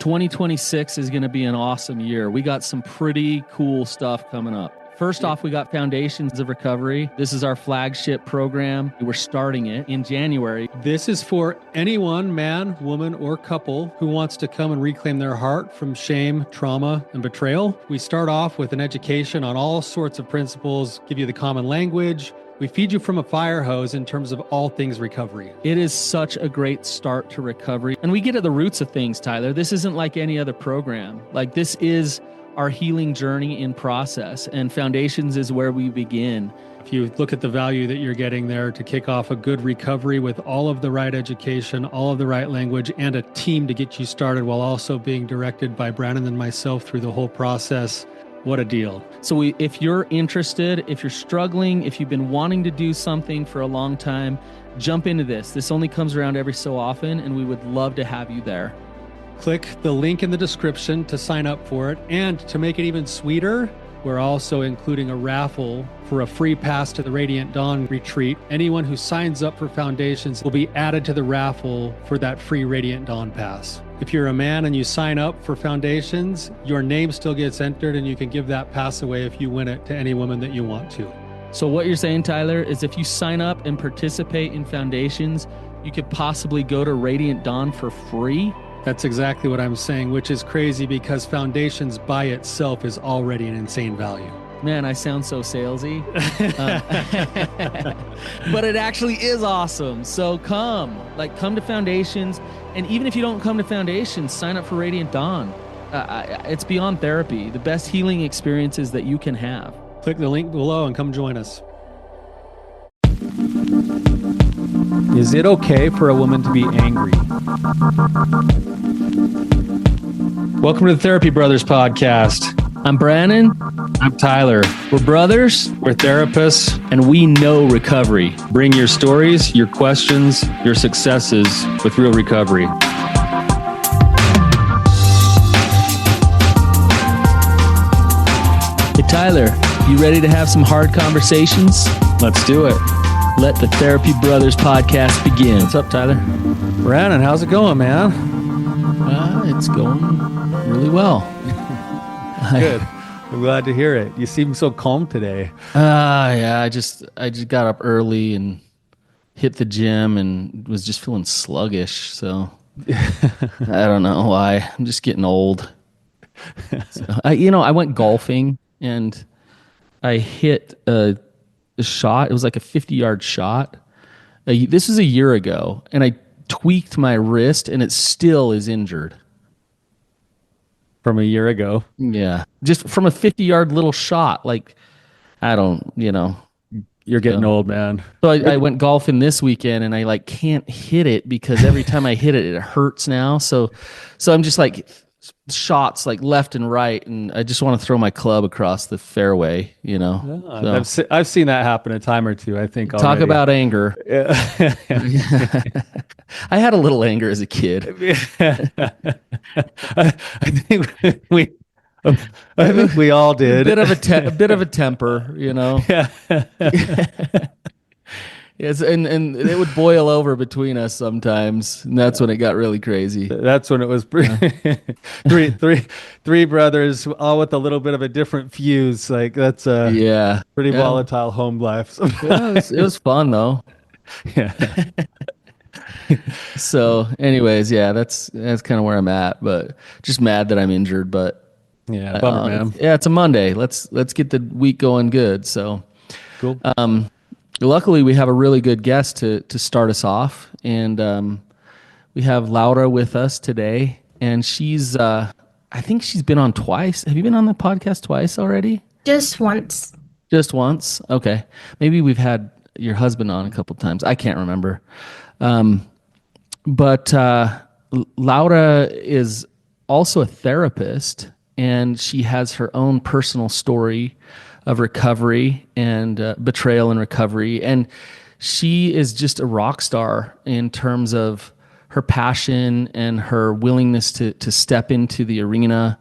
2026 is going to be an awesome year. We got some pretty cool stuff coming up. First off, we got Foundations of Recovery. This is our flagship program. We're starting it in January. This is for anyone, man, woman, or couple who wants to come and reclaim their heart from shame, trauma, and betrayal. We start off with an education on all sorts of principles, give you the common language. We feed you from a fire hose in terms of all things recovery. It is such a great start to recovery. And we get at the roots of things, Tyler. This isn't like any other program. Like, this is our healing journey in process, and Foundations is where we begin. If you look at the value that you're getting there to kick off a good recovery with all of the right education, all of the right language, and a team to get you started while also being directed by Brannon and myself through the whole process, what a deal. So if you're interested, if you're struggling, if you've been wanting to do something for a long time, jump into this. This only comes around every so often, and we would love to have you there. Click the link in the description to sign up for it. And to make it even sweeter, we're also including a raffle for a free pass to the Radiant Dawn retreat. Anyone who signs up for Foundations will be added to the raffle for that free Radiant Dawn pass. If you're a man and you sign up for Foundations, your name still gets entered, and you can give that pass away if you win it to any woman that you want to. So what you're saying, Tyler, is if you sign up and participate in Foundations, you could possibly go to Radiant Dawn for free? That's exactly what I'm saying, which is crazy because Foundations by itself is already an insane value. Man, I sound so salesy. But it actually is awesome. So come to Foundations. And even if you don't come to Foundations, sign up for Radiant Dawn. It's beyond therapy, the best healing experiences that you can have. Click the link below and come join us. Is it okay for a woman to be angry? Welcome to the Therapy Brothers podcast. I'm Brannon. I'm Tyler. We're brothers. We're therapists. And we know recovery. Bring your stories, your questions, your successes with real recovery. Hey, Tyler, you ready to have some hard conversations? Let's do it. Let the Therapy Brothers podcast begin. What's up, Tyler? Brannon, how's it going, man? It's going really well. Good. I'm glad to hear it. You seem so calm today. Yeah, I just got up early and hit the gym and was just feeling sluggish. So I don't know why. I'm just getting old. So, I went golfing and I hit a shot. It was like a 50-yard shot. This was a year ago, and I tweaked my wrist, and it still is injured. From a year ago? Yeah. Just from a 50-yard little shot. Like, I don't, You're getting old, man. So I went golfing this weekend, and I can't hit it because every time I hit it, it hurts now. So I'm just shots left and right, and I just want to throw my club across the fairway, Yeah, so, I've seen that happen a time or two, I think. Talk already. About anger. Yeah. I had a little anger as a kid. I think we all did. A bit of a temper, Yeah. Yes, and it would boil over between us sometimes, and that's when it got really crazy. That's when it was three brothers, all with a little bit of a different fuse. That's pretty volatile home life. Yeah, it was fun though. Yeah. So, anyways, that's kind of where I'm at, but just mad that I'm injured. But yeah, bummer, man. It's a Monday. Let's get the week going good. So, cool. Luckily, we have a really good guest to start us off, and we have Laura with us today, and she's I think she's been on twice. Have you been on the podcast twice already? Just once. Just once? Okay. Maybe we've had your husband on a couple times. I can't remember. But Laura is also a therapist, and she has her own personal story of recovery and betrayal and recovery. And she is just a rock star in terms of her passion and her willingness to step into the arena,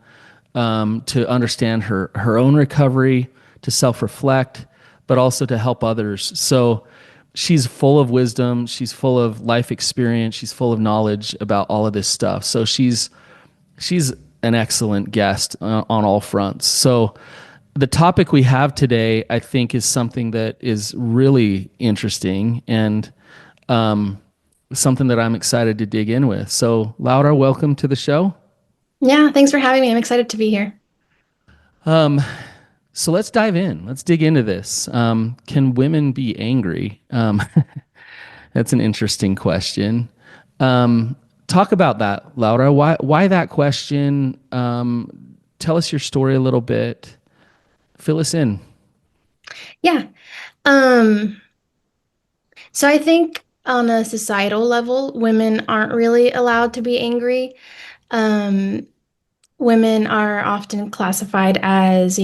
to understand her own recovery, to self-reflect, but also to help others. So she's full of wisdom. She's full of life experience. She's full of knowledge about all of this stuff. So she's she's an excellent guest on all fronts. So the topic we have today, I think, is something that is really interesting and something that I'm excited to dig in with. So, Laura, welcome to the show. Yeah, thanks for having me. I'm excited to be here. So let's dive in. Let's dig into this. Can women be angry? That's an interesting question. Talk about that, Laura. Why that question? Tell us your story a little bit. Fill us in. Yeah. Um, so I think on a societal level, women aren't really allowed to be angry. Um, Women are often classified as,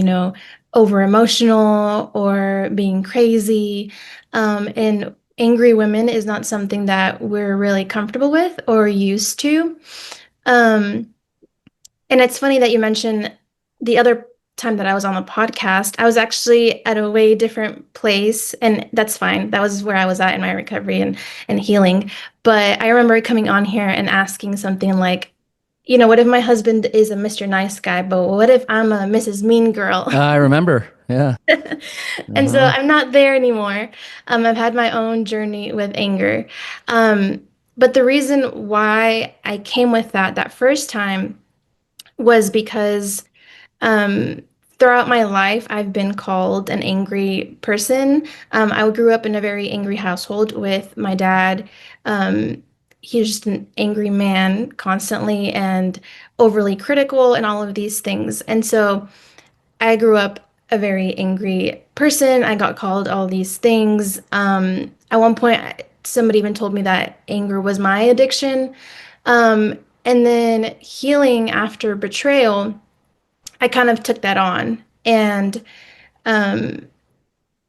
over emotional or being crazy. And angry women is not something that we're really comfortable with or used to. Um, And it's funny that you mentioned the other time that I was on the podcast, I was actually at a way different place, and that's fine. That was where I was at in my recovery and healing. But I remember coming on here and asking something like, what if my husband is a Mr. Nice Guy, but what if I'm a Mrs. Mean Girl? I remember. Yeah. And so Uh-huh. I'm not there anymore. I've had my own journey with anger. Um, but the reason why I came with that first time was because um, throughout my life, I've been called an angry person. I grew up in a very angry household with my dad. Um, he's just an angry man constantly and overly critical and all of these things. And so I grew up a very angry person. I got called all these things. At one point, somebody even told me that anger was my addiction. And then healing after betrayal, I kind of took that on and um,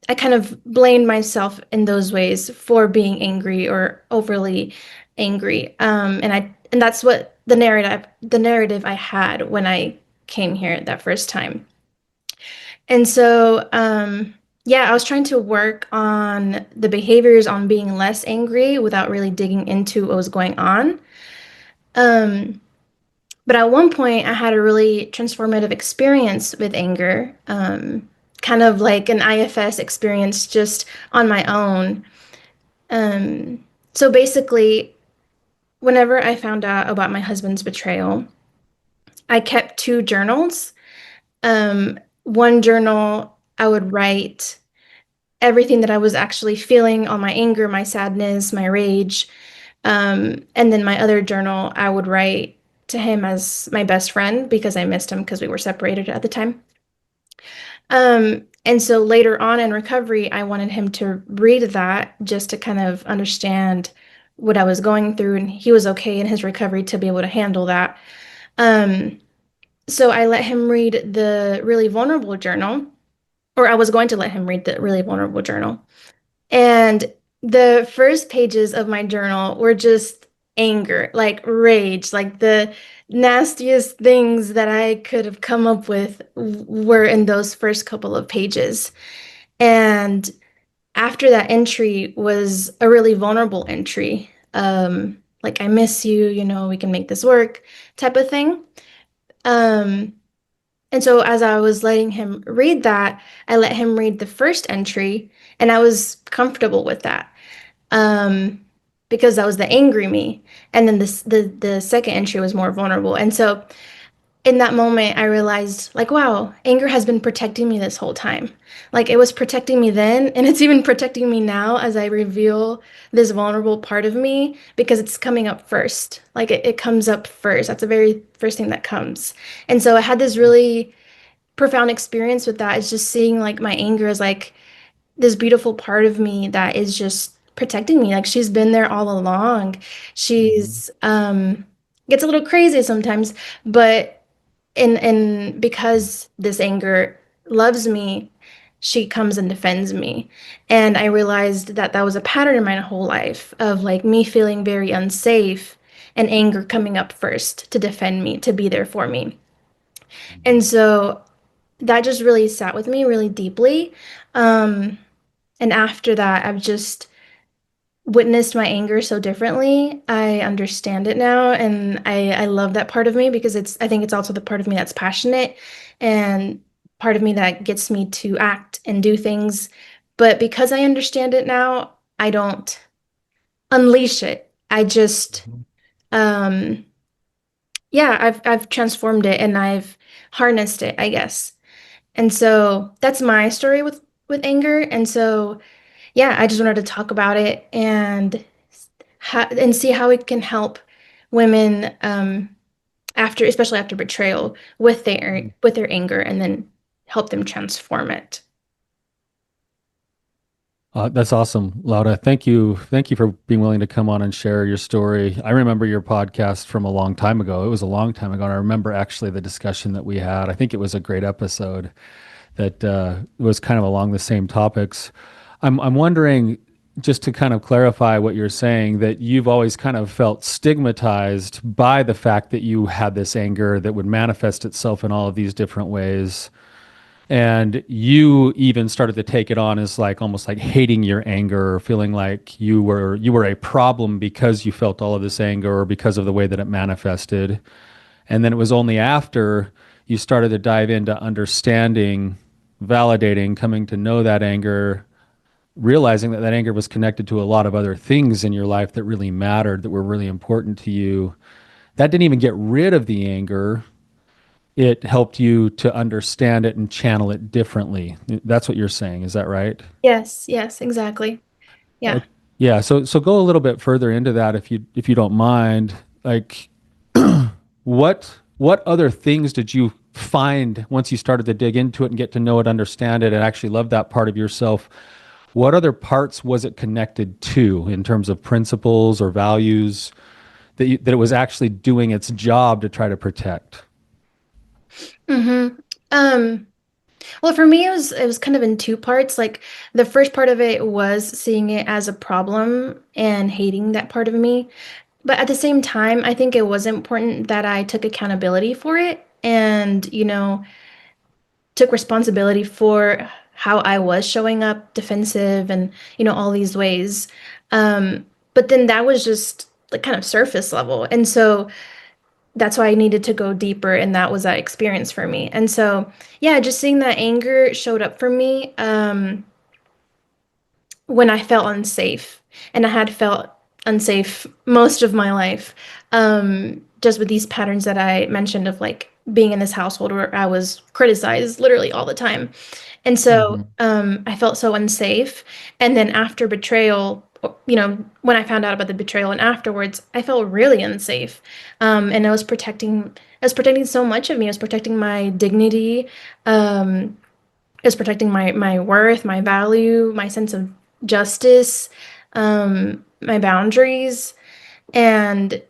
I kind of blamed myself in those ways for being angry or overly angry. And that's what the narrative I had when I came here that first time. And so yeah, I was trying to work on the behaviors on being less angry without really digging into what was going on. Um, But at one point, I had a really transformative experience with anger, kind of like an IFS experience just on my own. So basically, whenever I found out about my husband's betrayal, I kept two journals. One journal, I would write everything that I was actually feeling, all my anger, my sadness, my rage. And then my other journal, I would write to him as my best friend because I missed him because we were separated at the time. And so later on in recovery, I wanted him to read that just to kind of understand what I was going through. And he was okay in his recovery to be able to handle that. Um, so I let him read the really vulnerable journal, or I was going to let him read the really vulnerable journal. And the first pages of my journal were just anger, like rage, like the nastiest things that I could have come up with were in those first couple of pages. And after that entry was a really vulnerable entry. Like I miss you, we can make this work type of thing. Um, and so as I was letting him read that, I let him read the first entry and I was comfortable with that. Um, because that was the angry me. And then the second entry was more vulnerable. And so in that moment, I realized, like, wow, anger has been protecting me this whole time. Like, it was protecting me then, and it's even protecting me now as I reveal this vulnerable part of me because it's coming up first. Like, it comes up first. That's the very first thing that comes. And so I had this really profound experience with that. It's just seeing, like, my anger as, like, this beautiful part of me that is just protecting me. Like, she's been there all along. Mhm. She's, gets a little crazy sometimes, but and because this anger loves me, she comes and defends me. And I realized that that was a pattern in my whole life of like me feeling very unsafe and anger coming up first to defend me, to be there for me. And so that just really sat with me really deeply. And after that, I've just witnessed my anger so differently. I understand it now, and I love that part of me because I think it's also the part of me that's passionate and part of me that gets me to act and do things. But because I understand it now, I don't unleash it. I just um yeah, I've transformed it and I've harnessed it, I guess. And so that's my story with anger. And so yeah, I just wanted to talk about it and see how it can help women after, especially after betrayal, with their anger, and then help them transform it. That's awesome, Laura. Thank you. Thank you for being willing to come on and share your story. I remember your podcast from a long time ago. It was a long time ago. And I remember actually the discussion that we had. I think it was a great episode that was kind of along the same topics. I'm wondering, just to kind of clarify what you're saying, that you've always kind of felt stigmatized by the fact that you had this anger that would manifest itself in all of these different ways. And you even started to take it on as like almost like hating your anger, or feeling like you were a problem because you felt all of this anger or because of the way that it manifested. And then it was only after you started to dive into understanding, validating, coming to know that anger, realizing that that anger was connected to a lot of other things in your life that really mattered, that were really important to you. That didn't even get rid of the anger. It helped you to understand it and channel it differently. That's what you're saying. Is that right? Yes, yes, exactly. Uh, Yeah. yeah. So go a little bit further into that if you don't mind. Like what other things did you find once you started to dig into it and get to know it, understand it, and actually love that part of yourself? What other parts was it connected to in terms of principles or values that it was actually doing its job to try to protect? Mm-hmm. Um, well, for me, it was kind of in two parts. Like the first part of it was seeing it as a problem and hating that part of me. But at the same time, I think it was important that I took accountability for it and, took responsibility for how I was showing up defensive and, all these ways. But then that was just like kind of surface level. And so that's why I needed to go deeper, and that was that experience for me. And so, yeah, just seeing that anger showed up for me. When I felt unsafe, and I had felt unsafe most of my life, just with these patterns that I mentioned of like being in this household where I was criticized literally all the time. And so Hmm. I felt so unsafe. And then after betrayal, when I found out about the betrayal and afterwards, I felt really unsafe. And I was protecting so much of me. I was protecting my dignity. It was protecting my worth, my value, my sense of justice, my boundaries, and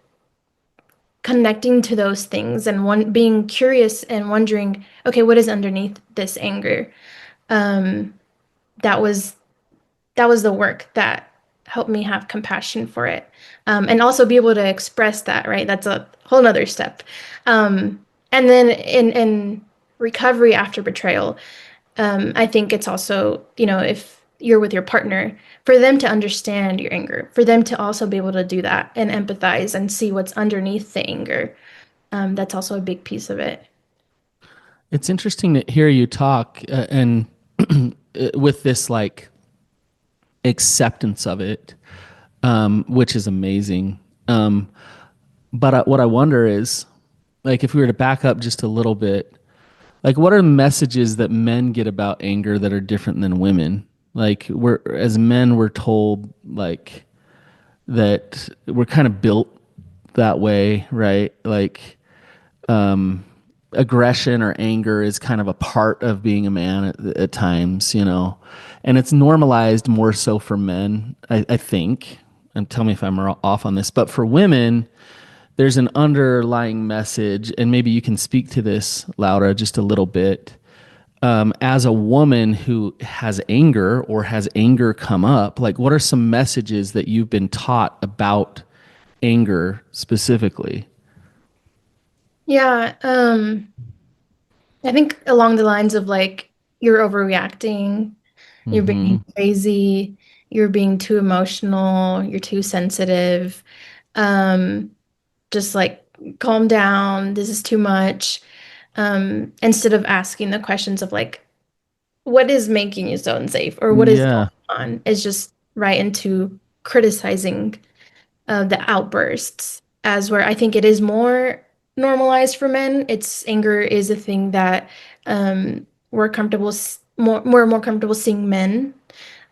connecting to those things and being curious and wondering, okay, what is underneath this anger? Um, that was that was the work that helped me have compassion for it, and also be able to express that. Right, that's a whole nother step. And then in recovery after betrayal, I think it's also, if you're with your partner, for them to understand your anger, for them to also be able to do that and empathize and see what's underneath the anger. That's also a big piece of it. It's interesting to hear you talk and with this like acceptance of it, which is amazing. But what I wonder is, like, if we were to back up just a little bit, like, what are messages that men get about anger that are different than women? Like, we're as men, we're told like that we're kind of built that way, right? Like, aggression or anger is kind of a part of being a man at times, and it's normalized more so for men, I think. And tell me if I'm off on this, but for women, there's an underlying message, and maybe you can speak to this, Laura, just a little bit. As a woman who has anger or has anger come up, like what are some messages that you've been taught about anger specifically? Yeah, I think along the lines of like you're overreacting, you're being Hmm. crazy, you're being too emotional, you're too sensitive. Um, just like calm down, this is too much. Instead of asking the questions of like, what is making you so unsafe or what is Yeah. going on? It's just right into criticizing the outbursts, as where I think it is more normalized for men. It's anger is a thing that we're comfortable more comfortable seeing men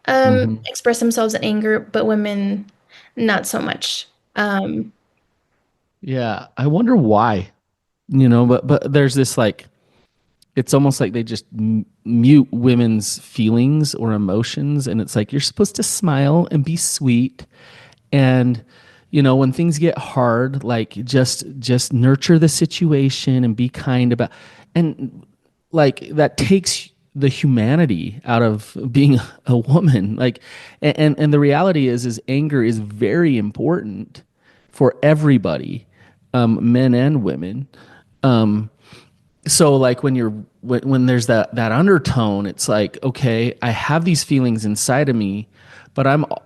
Hmm. express themselves in anger, but women not so much. Yeah. I wonder why, but there's this like, it's almost like they just mute women's feelings or emotions. And it's like, you're supposed to smile and be sweet. And, when things get hard, like just nurture the situation and be kind about, and like that takes the humanity out of being a woman. Like, and the reality is anger is very important for everybody, men and women. So like when there's that undertone, it's like, okay, I have these feelings inside of me, but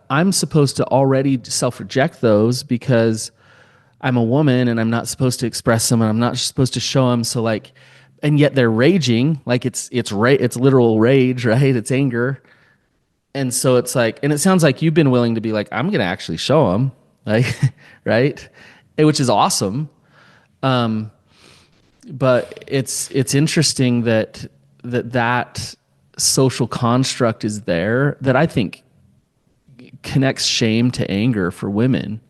I'm supposed to already self-reject those because I'm a woman and I'm not supposed to express them and I'm not supposed to show them. So like, and yet they're raging, like it's literal rage, right? It's anger. And so it's like, and it sounds like you've been willing to be like, I'm gonna actually show them, like, right? Which is awesome. But it's interesting that social construct is there, that I think connects shame to anger for women.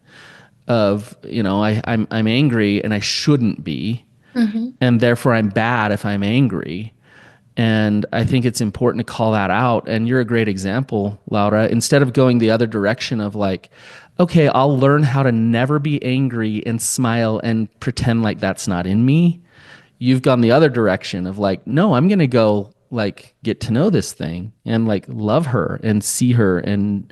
Of, I'm angry and I shouldn't be, Mhm. and therefore I'm bad if I'm angry. And I think it's important to call that out. And you're a great example, Laura. Instead of going the other direction of like, okay, I'll learn how to never be angry and smile and pretend like that's not in me. You've gone the other direction of like, no, I'm going to go like get to know this thing and like love her and see her and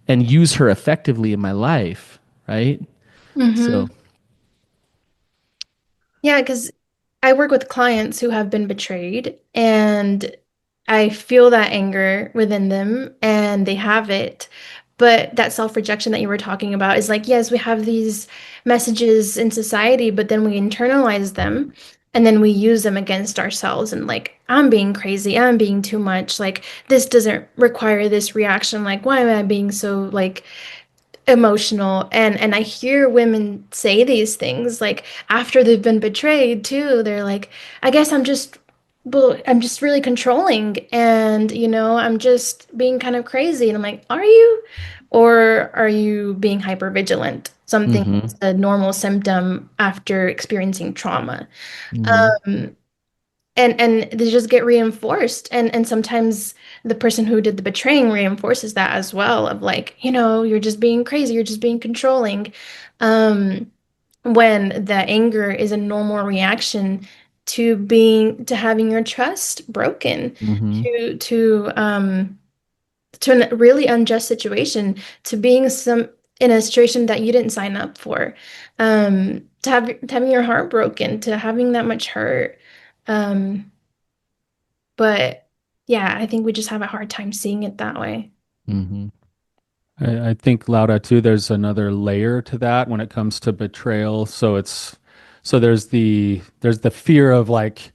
use her effectively in my life, right? So, Mhm. Yeah, because I work with clients who have been betrayed, and I feel that anger within them, and they have it. But that self-rejection that you were talking about is like, yes, we have these messages in society, but then we internalize them and then we use them against ourselves. And like, I'm being crazy, I'm being too much. Like, this doesn't require this reaction. Like, why am I being so like emotional? And I hear women say these things like after they've been betrayed too. They're like, I guess I'm just really controlling, and I'm just being kind of crazy. And I'm like, are you? Or are you being hyper vigilant? Something mm-hmm, that's a normal symptom after experiencing trauma. mm-hmm, And they just get reinforced, and sometimes the person who did the betraying reinforces that as well, of like, you're just being crazy, you're just being controlling, um when the anger is a normal reaction to having your trust broken, mm-hmm, to a really unjust situation, to being some in a situation that you didn't sign up for, to having your heart broken, to having that much hurt. um but yeah, I think we just have a hard time seeing it that way. mm-hmm, I think Laura too, there's another layer to that when it comes to betrayal. So there's the fear of like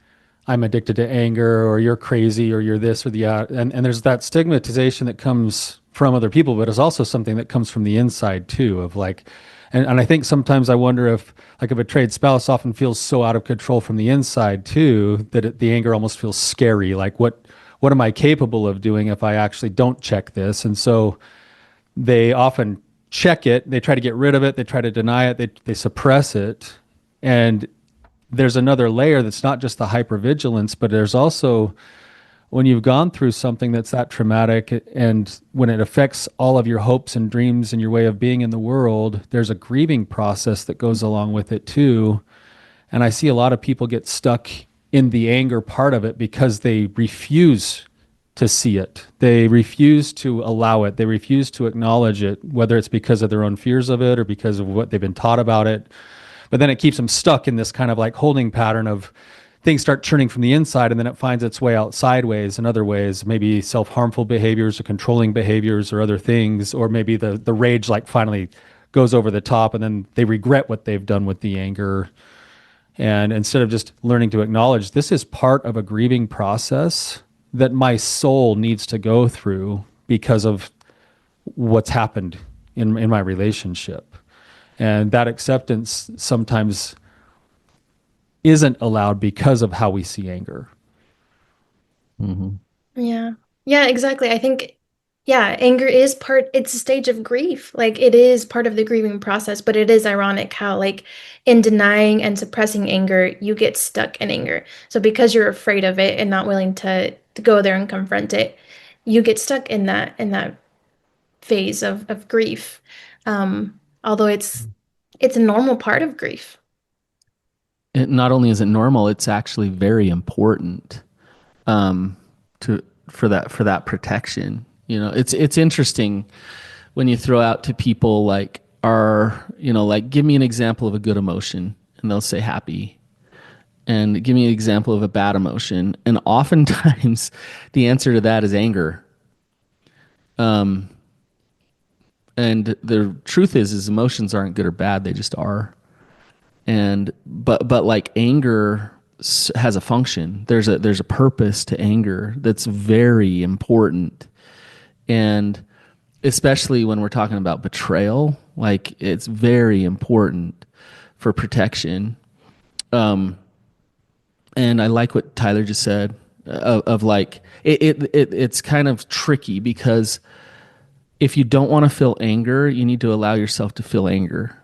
I'm addicted to anger or you're crazy or you're this or the and there's that stigmatization that comes from other people, but it's also something that comes from the inside too of like and I think sometimes I wonder if like a betrayed spouse often feels so out of control from the inside too that the anger almost feels scary. Like what am I capable of doing if I actually don't check this? And so they often check it, they try to get rid of it, they try to deny it, they suppress it. And there's another layer that's not just the hypervigilance, but there's also when you've gone through something that's that traumatic and when it affects all of your hopes and dreams and your way of being in the world, there's a grieving process that goes along with it too. And I see a lot of people get stuck in the anger part of it because they refuse to see it. They refuse to allow it. They refuse to acknowledge it, whether it's because of their own fears of it or because of what they've been taught about it. But then it keeps them stuck in this kind of like holding pattern of things start churning from the inside, and then it finds its way out sideways in other ways, maybe self-harmful behaviors or controlling behaviors or other things, or maybe the rage like finally goes over the top, and then they regret what they've done with the anger. And instead of just learning to acknowledge this is part of a grieving process that my soul needs to go through because of what's happened in my relationship. And that acceptance sometimes isn't allowed because of how we see anger. Mm-hmm. Yeah. Yeah, exactly. I think, yeah, anger is it's a stage of grief. Like it is part of the grieving process, but it is ironic how, like, in denying and suppressing anger, you get stuck in anger. So because you're afraid of it and not willing to go there and confront it, you get stuck in that phase of grief. Although it's a normal part of grief. Not only is it normal, it's actually very important um, to for that protection. You know, it's interesting when you throw out to people like like give me an example of a good emotion, and they'll say happy, and give me an example of a bad emotion, and oftentimes the answer to that is anger. And the truth is emotions aren't good or bad; they just are. And but like anger has a function. There's a purpose to anger that's very important. And especially when we're talking about betrayal, like it's very important for protection. And I like what Tyler just said of like it's kind of tricky because if you don't want to feel anger, you need to allow yourself to feel anger,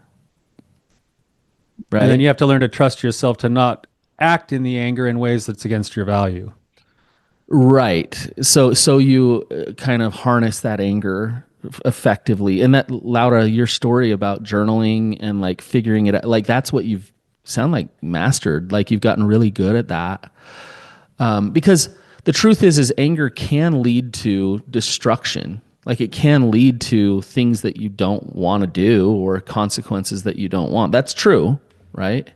And then right? you have to learn to trust yourself to not act in the anger in ways that's against your value. Right. So you kind of harness that anger effectively. And that Laura, your story about journaling and like figuring it out, like that's what you've sound like mastered. Like you've gotten really good at that. Because the truth is anger can lead to destruction. Like it can lead to things that you don't want to do or consequences that you don't want. That's true, right?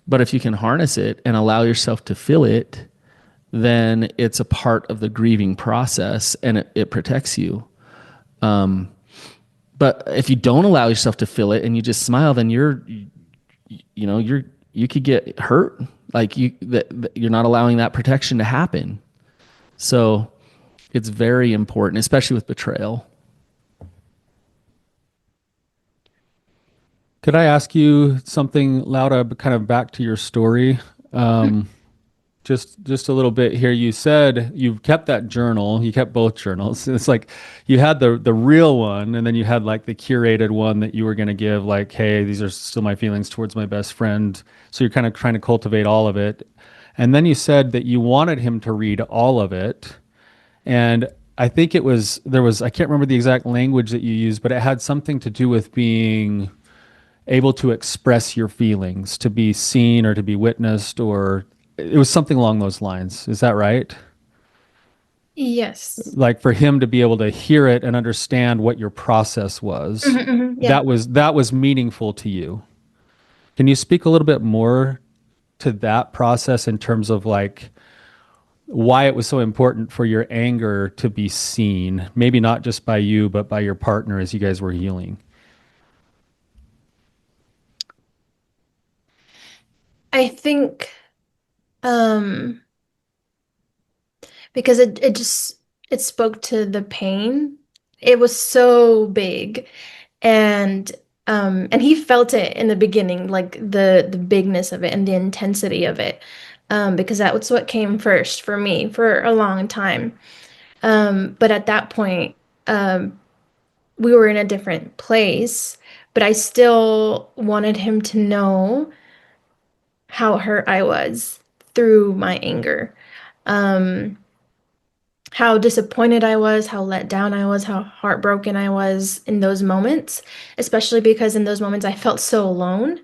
But if you can harness it and allow yourself to feel it, then it's a part of the grieving process and it protects you. But if you don't allow yourself to feel it and you just smile, then you could get hurt. Like that you're not allowing that protection to happen. So it's very important, especially with betrayal. Could I ask you something, Laura, kind of back to your story? Just a little bit here. You said you kept that journal. You kept both journals. It's like you had the real one, and then you had like the curated one that you were going to give, like, hey, these are still my feelings towards my best friend. So you're kind of trying to cultivate all of it. And then you said that you wanted him to read all of it. And I think I can't remember the exact language that you used, but it had something to do with being able to express your feelings, to be seen or to be witnessed, or it was something along those lines. Is that right? Yes. Like for him to be able to hear it and understand what your process was, Yeah. that was meaningful to you. Can you speak a little bit more to that process in terms of like why it was so important for your anger to be seen, maybe not just by you, but by your partner as you guys were healing? I think um because it spoke to the pain. It was so big, and he felt it in the beginning, like the bigness of it and the intensity of it. Because that was what came first for me for a long time. But at that point, um we were in a different place, but I still wanted him to know how hurt I was through my anger. Um, how disappointed I was, how let down I was, how heartbroken I was in those moments, especially because in those moments I felt so alone.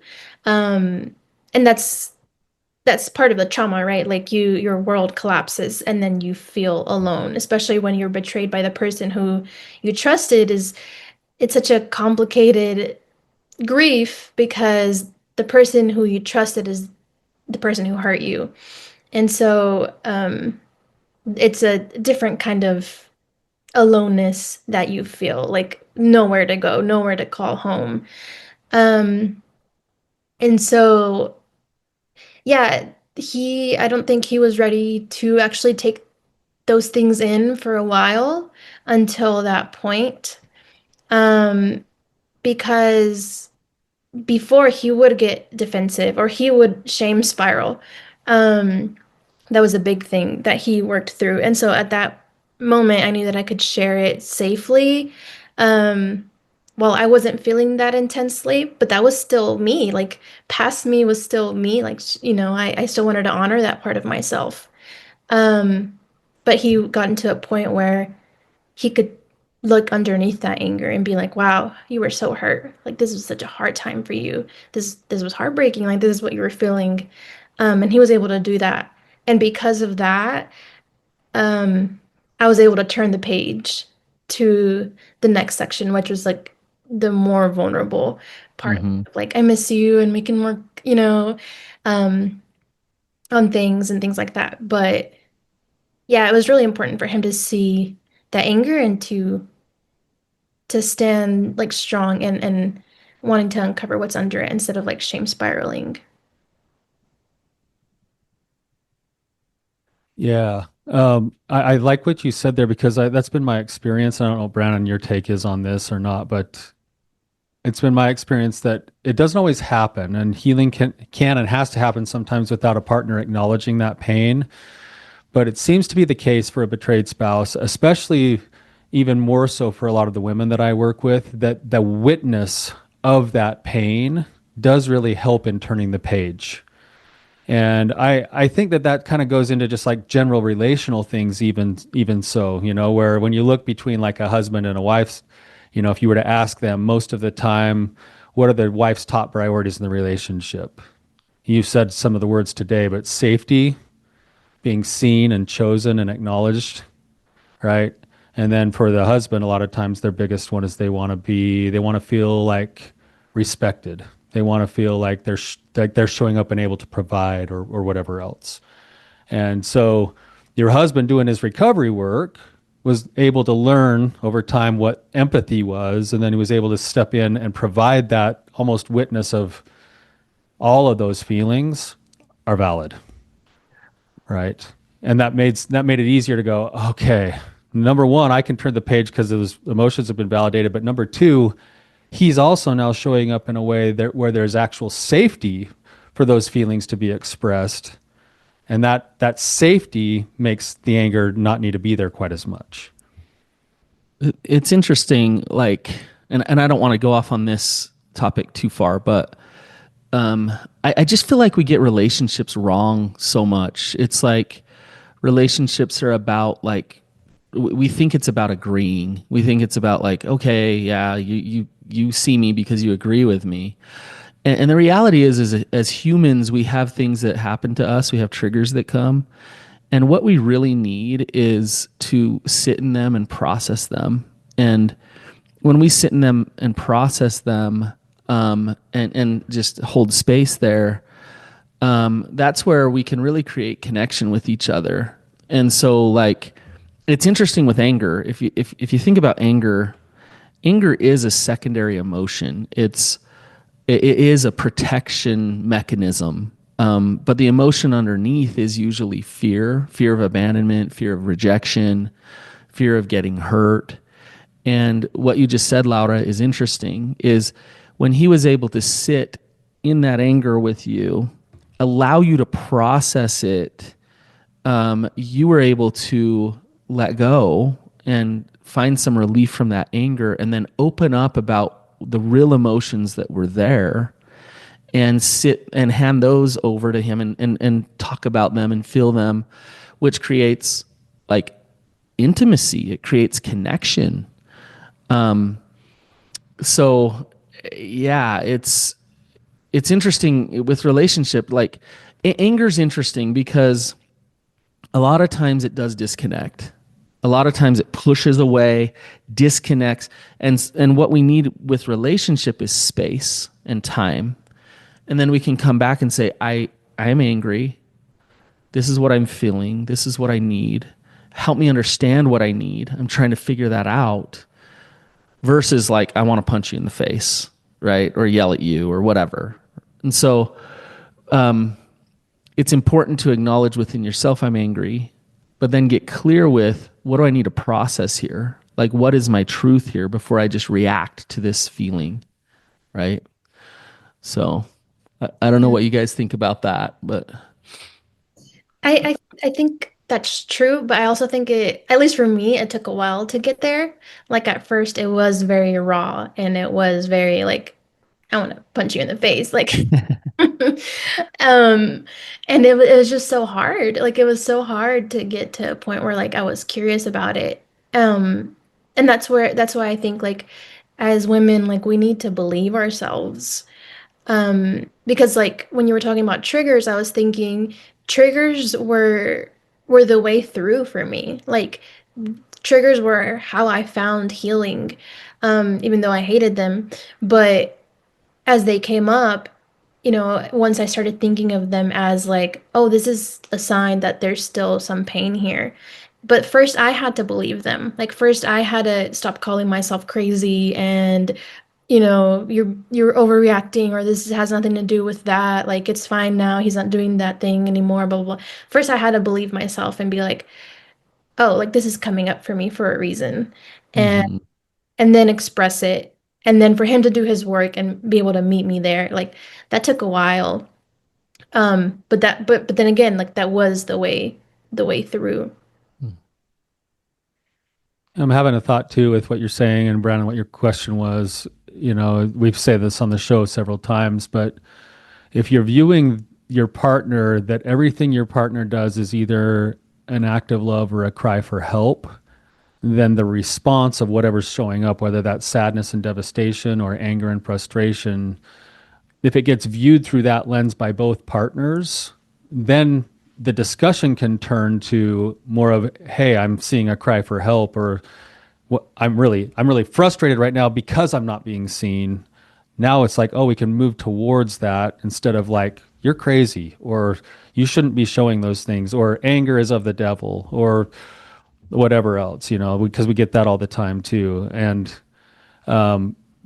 Um, and that's part of the trauma, right? Like your world collapses and then you feel alone, especially when you're betrayed by the person who you trusted. It's such a complicated grief because the person who you trusted is the person who hurt you. And so it's a different kind of aloneness that you feel, like nowhere to go, nowhere to call home. Um, and so, yeah, I don't think he was ready to actually take those things in for a while until that point. Um, because before he would get defensive or he would shame spiral. Um, that was a big thing that he worked through. And so at that moment, I knew that I could share it safely. Um, well, I wasn't feeling that intensely, but that was still me. Like, past me was still me. Like, I still wanted to honor that part of myself. Um, but he got into a point where he could look underneath that anger and be like, wow, you were so hurt. Like, this was such a hard time for you. This was heartbreaking. Like, this is what you were feeling. And he was able to do that. And because of that, um, I was able to turn the page to the next section, which was like the more vulnerable part. Mm-hmm. Like, I miss you and we can work, um, on things and things like that. But yeah, it was really important for him to see that anger and to stand like strong and wanting to uncover what's under it instead of like shame spiraling. Yeah. I like what you said there because that's been my experience. I don't know, Brannon, your take is on this or not, but it's been my experience that it doesn't always happen, and healing can and has to happen sometimes without a partner acknowledging that pain. But it seems to be the case for a betrayed spouse, especially even more so for a lot of the women that I work with, that the witness of that pain does really help in turning the page. And I think that kind of goes into just like general relational things, even so, where when you look between like a husband and a wife's, if you were to ask them most of the time, what are the wife's top priorities in the relationship? You said some of the words today, but safety, being seen and chosen and acknowledged, right? And then for the husband, a lot of times their biggest one is they want to feel like respected. They want to feel like they're showing up and able to provide or whatever else. And so your husband doing his recovery work was able to learn over time what empathy was, and then he was able to step in and provide that almost witness of all of those feelings are valid, right? And that made it easier to go, okay, number one, I can turn the page because those emotions have been validated. But number two, he's also now showing up in a way where there's actual safety for those feelings to be expressed. And that safety makes the anger not need to be there quite as much. It's interesting, like, and I don't want to go off on this topic too far, but I just feel like we get relationships wrong so much. It's like relationships are about like we think it's about agreeing. We think it's about like, okay, yeah, you see me because you agree with me. And the reality is as humans, we have things that happen to us. We have triggers that come. And what we really need is to sit in them and process them. And when we sit in them and process them, and just hold space there, that's where we can really create connection with each other. And so, like, it's interesting with anger. If you think about anger, anger is a secondary emotion. It is a protection mechanism. But the emotion underneath is usually fear of abandonment, fear of rejection, fear of getting hurt. And what you just said, Laura, is interesting, is when he was able to sit in that anger with you, allow you to process it, you were able to let go and find some relief from that anger and then open up about the real emotions that were there and sit and hand those over to him and talk about them and feel them, which creates like intimacy. It creates connection. So yeah, it's interesting with relationship. Like anger's interesting because a lot of times it does disconnect. A lot of times it pushes away, disconnects, and what we need with relationship is space and time. And then we can come back and say, I I'm angry. This is what I'm feeling. This is what I need. Help me understand what I need. I'm trying to figure that out versus like, I want to punch you in the face, right? Or yell at you or whatever. And so it's important to acknowledge within yourself, I'm angry, but then get clear with what do I need to process here? Like, what is my truth here before I just react to this feeling, right? So I don't know Yeah. what you guys think about that, but I think that's true, but I also think it, at least for me, it took a while to get there. Like at first it was very raw and it was very like, I want to punch you in the face. Like um and it was just so hard. Like it was so hard to get to a point where like I was curious about it. And that's why I think like as women, like we need to believe ourselves. Because like when you were talking about triggers, I was thinking triggers were the way through for me. Like triggers were how I found healing, even though I hated them. But as they came up, once I started thinking of them as like, oh, this is a sign that there's still some pain here. But first I had to believe them. Like first I had to stop calling myself crazy and you're overreacting or this has nothing to do with that. Like it's fine now. He's not doing that thing anymore, blah, blah, blah. First I had to believe myself and be like, oh, like this is coming up for me for a reason. And mhm. and then express it. And then for him to do his work and be able to meet me there, like that took a while. But then again, like that was the way through. I'm having a thought too with what you're saying, and Brandon, what your question was. We've said this on the show several times, but if you're viewing your partner that everything your partner does is either an act of love or a cry for help, then the response of whatever's showing up, whether that's sadness and devastation or anger and frustration, if it gets viewed through that lens by both partners, then the discussion can turn to more of, hey, I'm seeing a cry for help, or what, I'm really frustrated right now because I'm not being seen. Now it's like, oh, we can move towards that instead of like, you're crazy, or you shouldn't be showing those things, or anger is of the devil, or whatever else, because we get that all the time too. And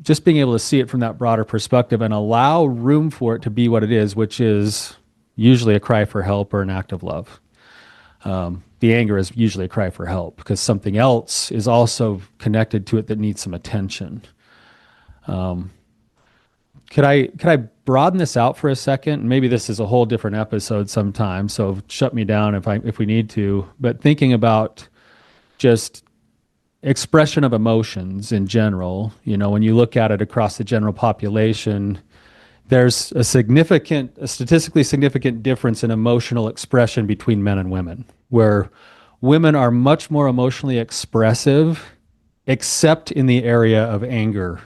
just being able to see it from that broader perspective and allow room for it to be what it is, which is usually a cry for help or an act of love. The anger is usually a cry for help because something else is also connected to it that needs some attention. Could I broaden this out for a second? Maybe this is a whole different episode sometime, so shut me down if we need to. But thinking about just expression of emotions in general, when you look at it across the general population, there's a statistically significant difference in emotional expression between men and women, where women are much more emotionally expressive, except in the area of anger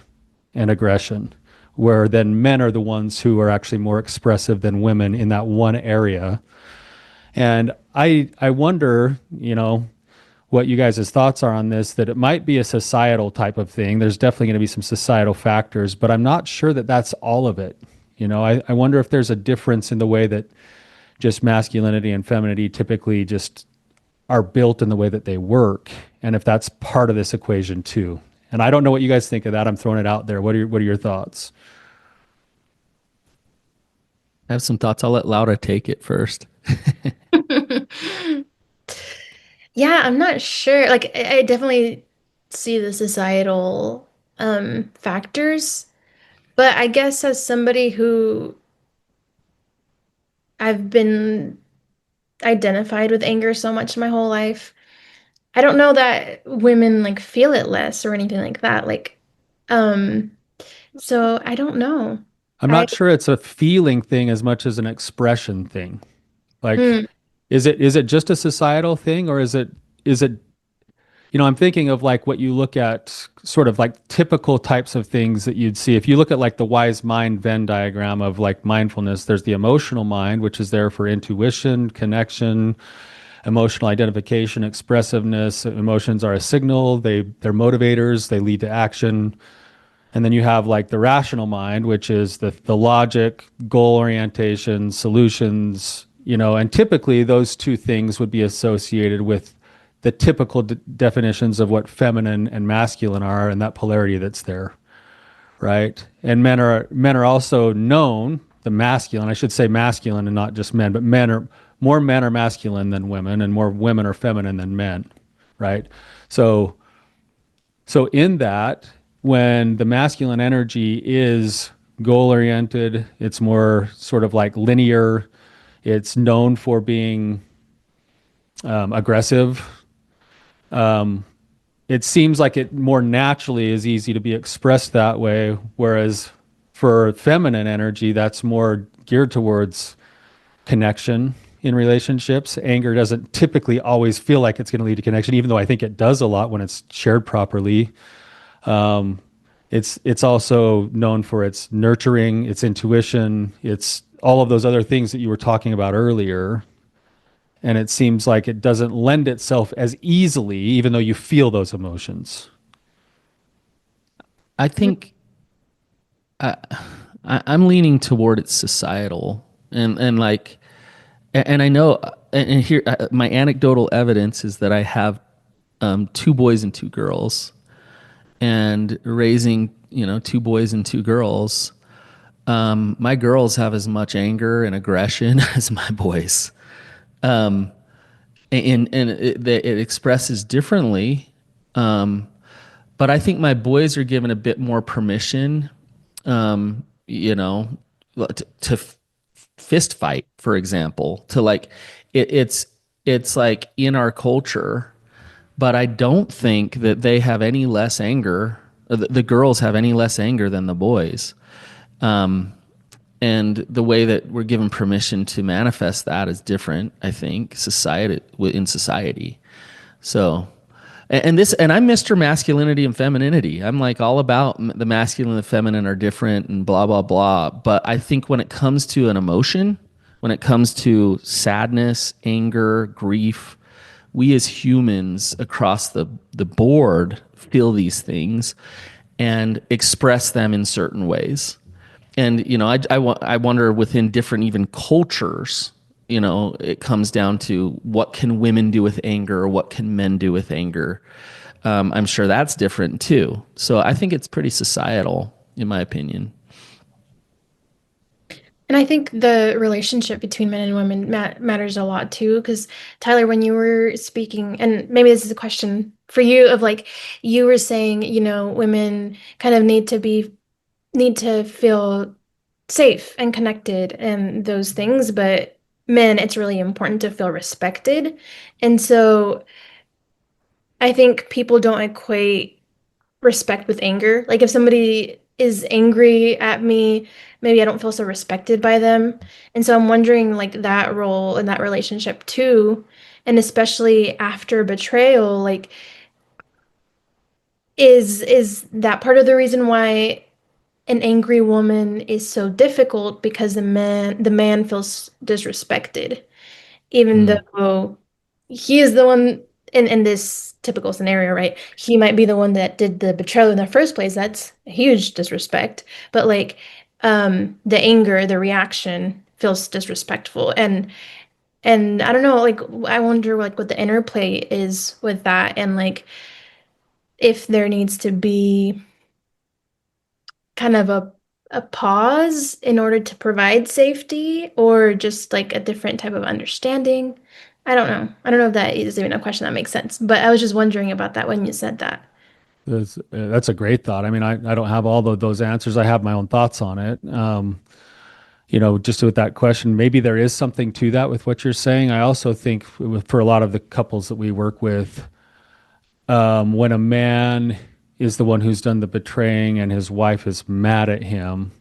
and aggression, where then men are the ones who are actually more expressive than women in that one area. And I wonder, what you guys' thoughts are on this, that it might be a societal type of thing. There's definitely going to be some societal factors, but I'm not sure that that's all of it. I wonder if there's a difference in the way that just masculinity and femininity typically just are built in the way that they work, and if that's part of this equation too. And I don't know what you guys think of that. I'm throwing it out there. What are your thoughts? I have some thoughts. I'll let Laura take it first. Yeah, I'm not sure. Like I definitely see the societal factors, but I guess as somebody who I've been identified with anger so much my whole life, I don't know that women like feel it less or anything like that. Like, um, so I don't know. I'm I not sure it's a feeling thing as much as an expression thing. Like, mm, is it just a societal thing, or is it I'm thinking of like what you look at, sort of like typical types of things that you'd see. If you look at like the wise mind Venn diagram of like mindfulness, there's the emotional mind, which is there for intuition, connection, emotional identification, expressiveness. Emotions are a signal. They're motivators. They lead to action. And then you have like the rational mind, which is the logic, goal orientation, solutions, and typically those two things would be associated with the typical definitions of what feminine and masculine are and that polarity that's there, right? And men are also known, the masculine, I should say masculine and not just men, but men are masculine than women and more women are feminine than men, right? So in that, when the masculine energy is goal oriented, it's more sort of like linear. It's known for being aggressive. It seems like it more naturally is easy to be expressed that way. Whereas for feminine energy, that's more geared towards connection in relationships. Anger doesn't typically always feel like it's going to lead to connection, even though I think it does a lot when it's shared properly. It's also known for its nurturing, its intuition, it's all of those other things that you were talking about earlier. And it seems like it doesn't lend itself as easily, even though you feel those emotions. I think I'm leaning toward it's societal and like, and I know, and here my anecdotal evidence is that I have two boys and two girls, and raising two boys and two girls. My girls have as much anger and aggression as my boys, and it expresses differently. But I think my boys are given a bit more permission, um, you know, to fist fight, for example, to like it's like in our culture, but I don't think that they have any less anger. The girls have any less anger than the boys. And the way that we're given permission to manifest that is different, I think, in society. So, and I'm Mr. Masculinity and Femininity. I'm like all about the masculine and the feminine are different and blah blah blah. But I think when it comes to an emotion, when it comes to sadness, anger, grief, we as humans across the board feel these things and express them in certain ways. And I wonder within different even cultures, it comes down to what can women do with anger or what can men do with anger. I'm sure that's different too. So I think it's pretty societal, in my opinion. And I think the relationship between men and women matters a lot too. Because Tyler, when you were speaking, and maybe this is a question for you, of like you were saying, women kind of need to feel safe and connected and those things, but men, it's really important to feel respected. And so I think people don't equate respect with anger. Like if somebody is angry at me, maybe I don't feel so respected by them. And so I'm wondering like that role in that relationship too. And especially after betrayal, like is that part of the reason why an angry woman is so difficult, because the man feels disrespected, even Mm. though he is the one in this typical scenario, right? He might be the one that did the betrayal in the first place. That's a huge disrespect. But like the anger, the reaction feels disrespectful. And I don't know, like I wonder like what the interplay is with that, and like if there needs to be kind of a pause in order to provide safety, or just like a different type of understanding. I don't know. I don't know if that is even a question that makes sense, but I was just wondering about that when you said that. That's a great thought. I mean, I don't have all of those answers. I have my own thoughts on it. Just with that question, maybe there is something to that with what you're saying. I also think for a lot of the couples that we work with, when a man is the one who's done the betraying and his wife is mad at him,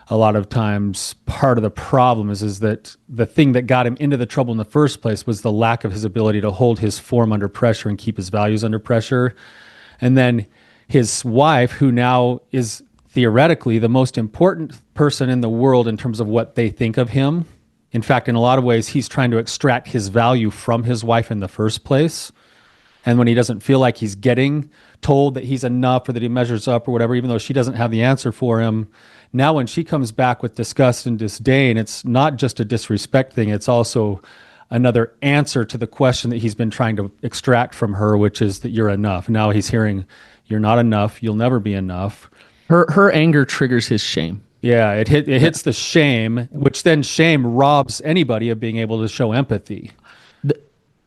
a lot of times part of the problem is that the thing that got him into the trouble in the first place was the lack of his ability to hold his form under pressure and keep his values under pressure. And then his wife, who now is theoretically the most important person in the world in terms of what they think of him. In fact, in a lot of ways, he's trying to extract his value from his wife in the first place. And when he doesn't feel like he's getting told that he's enough or that he measures up or whatever, even though she doesn't have the answer for him, now when she comes back with disgust and disdain, it's not just a disrespect thing, it's also another answer to the question that he's been trying to extract from her, which is that you're enough. Now he's hearing, you're not enough, you'll never be enough. Her anger triggers his shame. Yeah, it Yeah. hits the shame, which then shame robs anybody of being able to show empathy.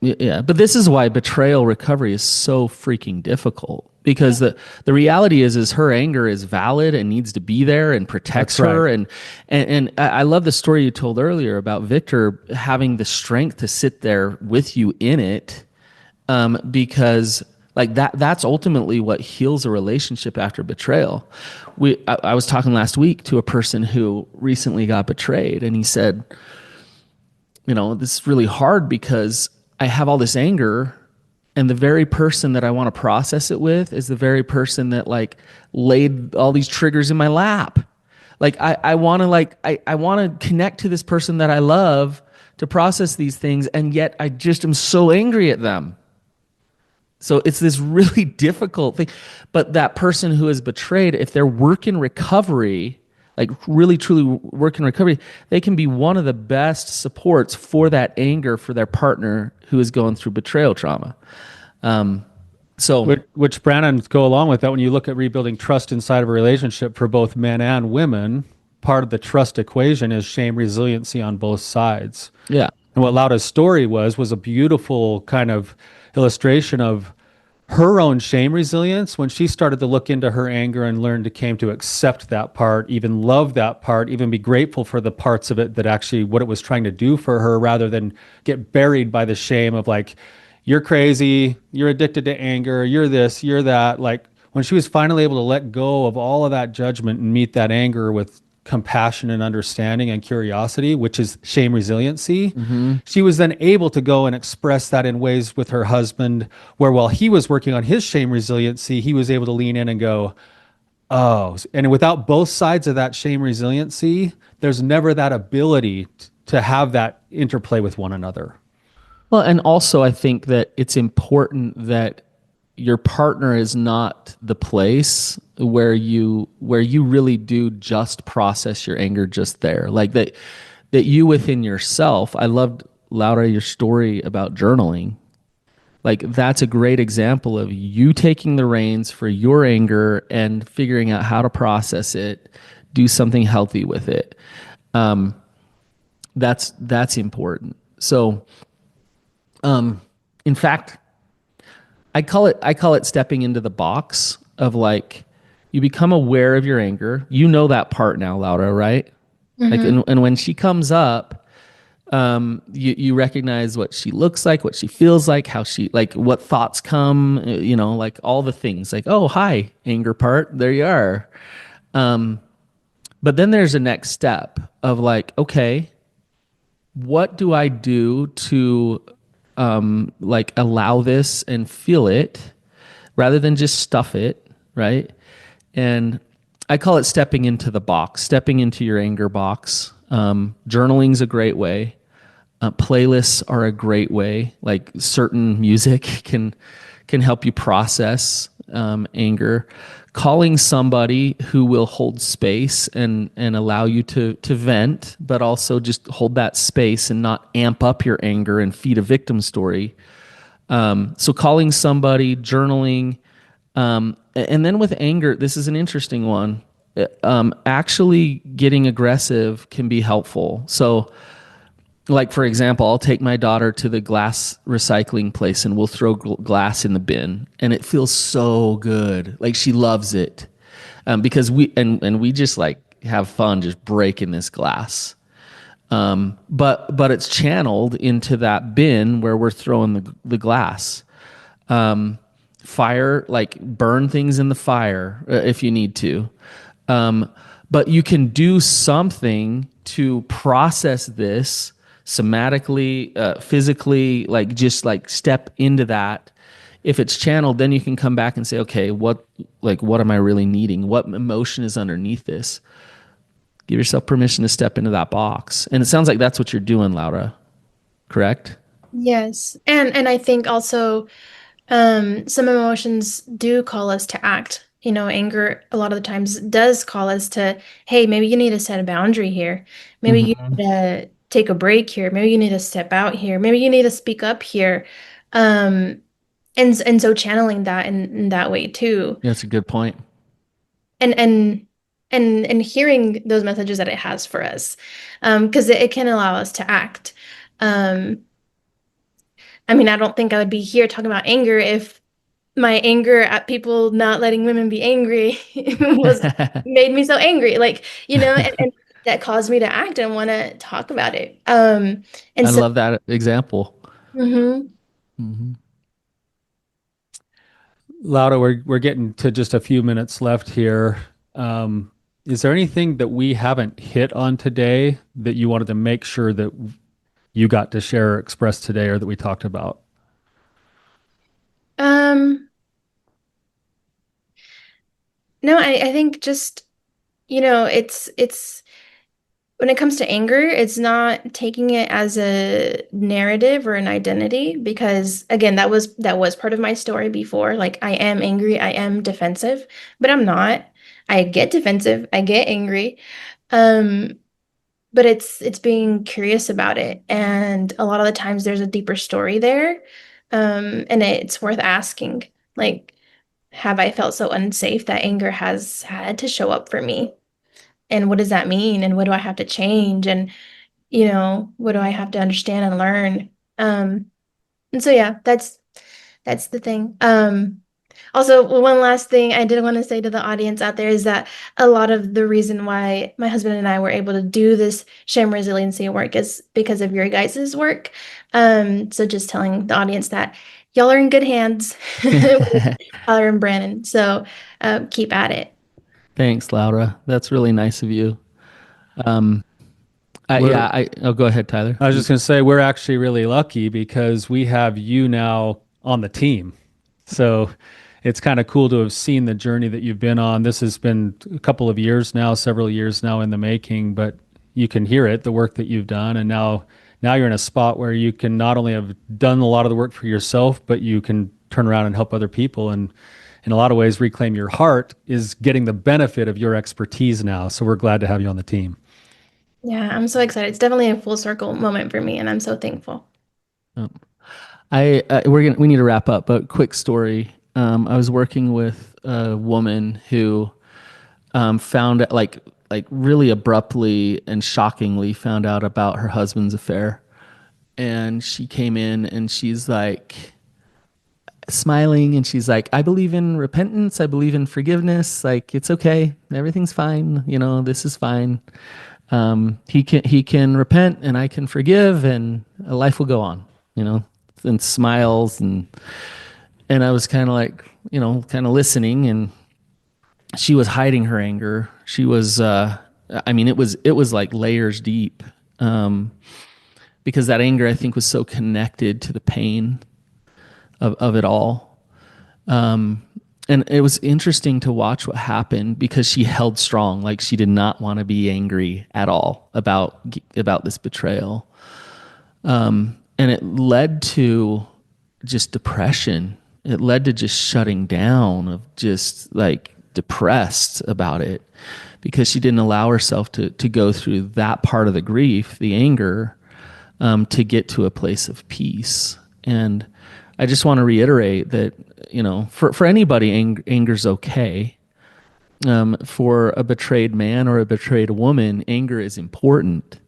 Yeah, but this is why betrayal recovery is so freaking difficult, because the reality is her anger is valid and needs to be there and protects That's her. right. And I love the story you told earlier about Victor having the strength to sit there with you in it, because like that's ultimately what heals a relationship after betrayal. I was talking last week to a person who recently got betrayed, and he said, this is really hard because I have all this anger, and the very person that I want to process it with is the very person that like laid all these triggers in my lap. Like I want to I want to connect to this person that I love to process these things, and yet I just am so angry at them. So it's this really difficult thing. But that person who is betrayed, if they're work in recovery, like really truly work in recovery, they can be one of the best supports for that anger for their partner who is going through betrayal trauma. Um, so Which Brannon go along with that when you look at rebuilding trust inside of a relationship for both men and women, part of the trust equation is shame resiliency on both sides. yeah, And what Laura's story was a beautiful kind of illustration of her own shame resilience when she started to look into her anger and learned to came to accept that part, even love that part, even be grateful for the parts of it that actually what it was trying to do for her, rather than get buried by the shame of like, you're crazy, you're addicted to anger, you're this, you're that. Like when she was finally able to let go of all of that judgment and meet that anger with compassion and understanding and curiosity, which is shame resiliency, she was then able to go and express that in ways with her husband, where while he was working on his shame resiliency, he was able to lean in and go, oh, and without both sides of that shame resiliency, there's never that ability to have that interplay with one another. well, and also I think that it's important that your partner is not the place where you really do just process your anger just there. Like that you within yourself. I loved, Laura, your story about journaling. Like that's a great example of you taking the reins for your anger and figuring out how to process it, do something healthy with it. Um, that's important. So, in fact, I call it stepping into the box of like you become aware of your anger. You know that part now, Laura, right? Like, Mm-hmm. and when she comes up, you recognize what she looks like, what she feels like, how she like what thoughts come, like all the things. Like, oh, hi, anger part. There you are. But then there's a next step of like, okay, what do I do to like allow this and feel it rather than just stuff it, right? And I call it stepping into the box, stepping into your anger box. Journaling's a great way. Playlists are a great way. Like certain music can help you process anger. Calling somebody who will hold space and allow you to vent, but also just hold that space and not amp up your anger and feed a victim story. So calling somebody, journaling, and then with anger, this is an interesting one. Actually getting aggressive can be helpful. So like for example, I'll take my daughter to the glass recycling place and we'll throw glass in the bin, and it feels so good. Like she loves it, because we just like have fun just breaking this glass. But it's channeled into that bin where we're throwing the glass. Fire, like burn things in the fire if you need to. But you can do something to process this somatically, physically, like just like step into that. If it's channeled, then you can come back and say, okay, what am I really needing? What emotion is underneath this? Give yourself permission to step into that box. And it sounds like that's what you're doing, Laura. Correct? Yes. And I think also Some emotions do call us to act. You know, anger a lot of the times does call us to, hey, maybe you need to set a boundary here. Maybe you Hmm. need to take a break here. Maybe you need to step out here. Maybe you need to speak up here. Um, and so channeling that in that way too. That's a good point. And and hearing those messages that it has for us. Because it can allow us to act. Um, I mean, I don't think I would be here talking about anger if my anger at people not letting women be angry was made me so angry. Like, and that caused me to act and want to talk about it. And I so, love that example. mhm. Hmm. Laura, we're getting to just a few minutes left here. Is there anything that we haven't hit on today that you wanted to make sure that you got to share or express today, or that we talked about? um, no, I think just, it's when it comes to anger, it's not taking it as a narrative or an identity because again, that was part of my story before. Like I am angry, I am defensive, but I'm not. I get defensive, I get angry. Um, but it's being curious about it. And a lot of the times there's a deeper story there. And it's worth asking. Like, have I felt so unsafe that anger has had to show up for me? And what does that mean? And what do I have to change? And what do I have to understand and learn? And so yeah, that's the thing. Also, one last thing I did want to say to the audience out there is that a lot of the reason why my husband and I were able to do this shame resiliency work is because of your guys' work. So just telling the audience that y'all are in good hands with Tyler and Brannon. So keep at it. Thanks, Laura. That's really nice of you. We're Oh, go ahead, Tyler. I was just going to say we're actually really lucky because we have you now on the team. So it's kind of cool to have seen the journey that you've been on. This has been a couple of years now, several years now in the making, but you can hear it, the work that you've done. And now you're in a spot where you can not only have done a lot of the work for yourself, but you can turn around and help other people. And in a lot of ways, reclaim your heart is getting the benefit of your expertise now. So we're glad to have you on the team. Yeah, I'm so excited. It's definitely a full circle moment for me, and I'm so thankful. We need to wrap up, but quick story. I was working with a woman who found like really abruptly and shockingly found out about her husband's affair, and she came in and she's like smiling and she's like, I believe in repentance, I believe in forgiveness, like it's okay, everything's fine, this is fine. He can repent and I can forgive and life will go on, you know, and smiles and I was kind of like, kind of listening, and she was hiding her anger. She was, I mean, it was like layers deep, because that anger I think was so connected to the pain of it all. And it was interesting to watch what happened because she held strong, like she did not want to be angry at all about this betrayal. And it led to just depression. It led to just shutting down, of just like depressed about it, because she didn't allow herself to go through that part of the grief, the anger, to get to a place of peace. And I just want to reiterate that, for anybody, anger's okay. For a betrayed man or a betrayed woman, anger is important,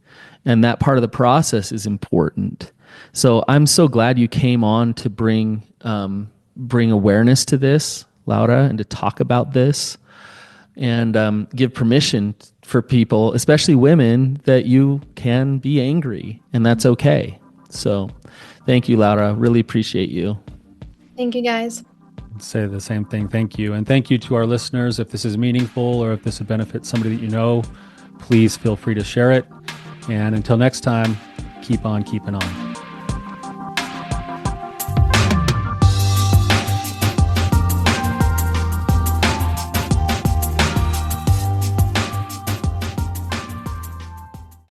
and that part of the process is important. So I'm so glad you came on to bring awareness to this, Laura, and to talk about this, and give permission for people, especially women, that you can be angry and that's okay. So thank you, Laura. Really appreciate you. Thank you, guys. Say the same thing. Thank you. And thank you to our listeners. If this is meaningful or if this would benefit somebody that you know, please feel free to share it. And until next time, keep on keeping on.